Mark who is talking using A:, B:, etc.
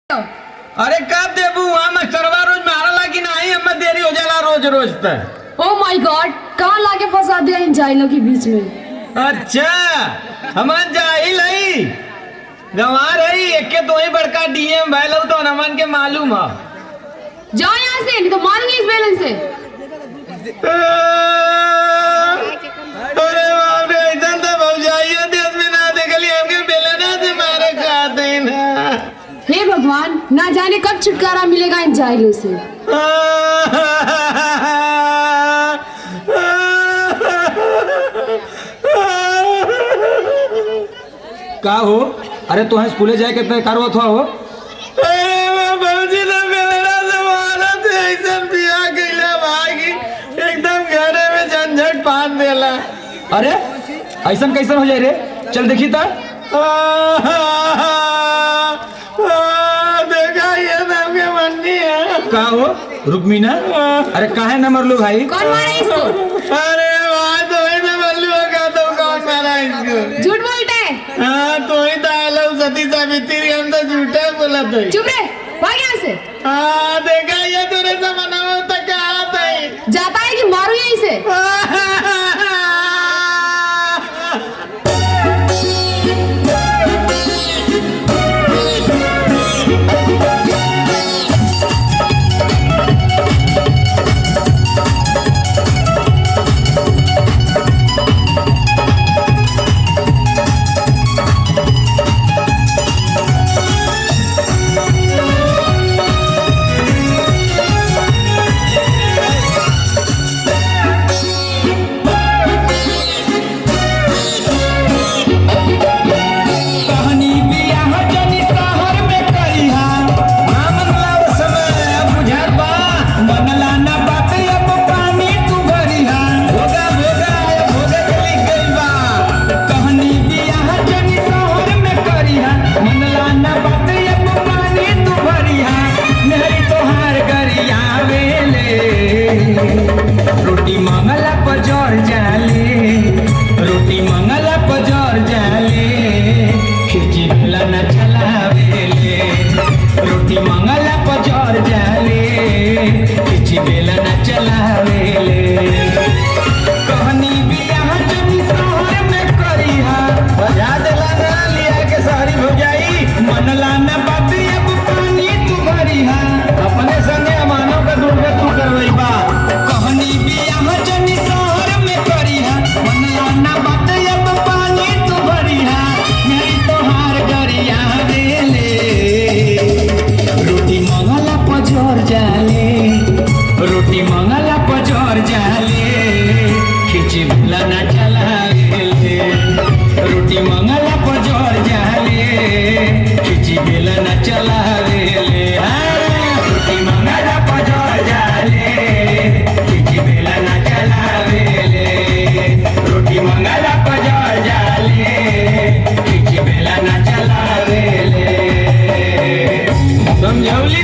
A: अरे कब देबू वहाँ मास्टरवा रोज मारा लागी नहीं हमें देरी हो जाला रोज रोज तक।
B: ओह माय गॉड, कहाँ लाके फंसा दिया इन जाइलों के बीच में।
A: अच्छा हमान जाहिल है गंवार है एक के तो ही बड़का डीएम भैलो तो नमन के मालूम है।
B: जाओ यहाँ से नहीं तो मारूंगी इस बैलेंस से।
A: अरे बाप रे इधर तो भौजाइया देश में ना देखली हमके बेलना से मारे खाते ना।
B: हे भगवान, ना जाने कब छुटकारा मिलेगा इन जाइलों से।
C: का हो? अरे तो स्कूले जाए के तय करवत हो?
A: भौजी ने बेलना से मारा थे ऐसा पिया गईला भागी एकदम घरे में झंझट पान देला।
C: अरे ऐसा कैसन हो जाए रे? चल देखी ता।
A: देखा ये सबके मन्नी है।
C: का हो रुक्मीना? अरे काहे न मरलू भाई?
B: कौन मारा इसको?
A: अरे वाह तो ही तो मल्लू का तो कौन मारा इसको?
B: झूठ बोलते है।
A: हाँ तो ही तो आलो सती सावित्री हम तो झूठे बोला तो।
B: चुप रहे, भाग यहाँ से।
A: हाँ देखा ये तेरे से मना होता क्या आता है?
B: जाता है कि मारू यहीं से।
C: रोटी मंगला पजर जाले, रोटी मंगला पजर जाले, खिची भला न चलावेले। रोटी मंगला पजर जाले, खिची बेला न चलावेले। कहनी बियाह जनी शहर में करिहा, बजा देला ना लिया के शहरी हो जाई। मनला न बात अब पानी तू भरिहा, अपने संगे अमानों का दुर्गा तू करवई बा। कहनी बियाह जनी शहर में करिहा, मनला न बात अब पानी तू भरिहा, मेरी तोहार गरिया देले। रोटी मंगला पजर जाले, रोटी मंगला पजर जाले, खिची भला न चलावेले। रोटी मंगला पजर जाले, खिची बेला न चलावेले। रोटी मंगला पजर जाले, खिची बेला न चलावेले। रोटी मंगला पजर जाले, खिची बेला न चलावेले।
A: समझौली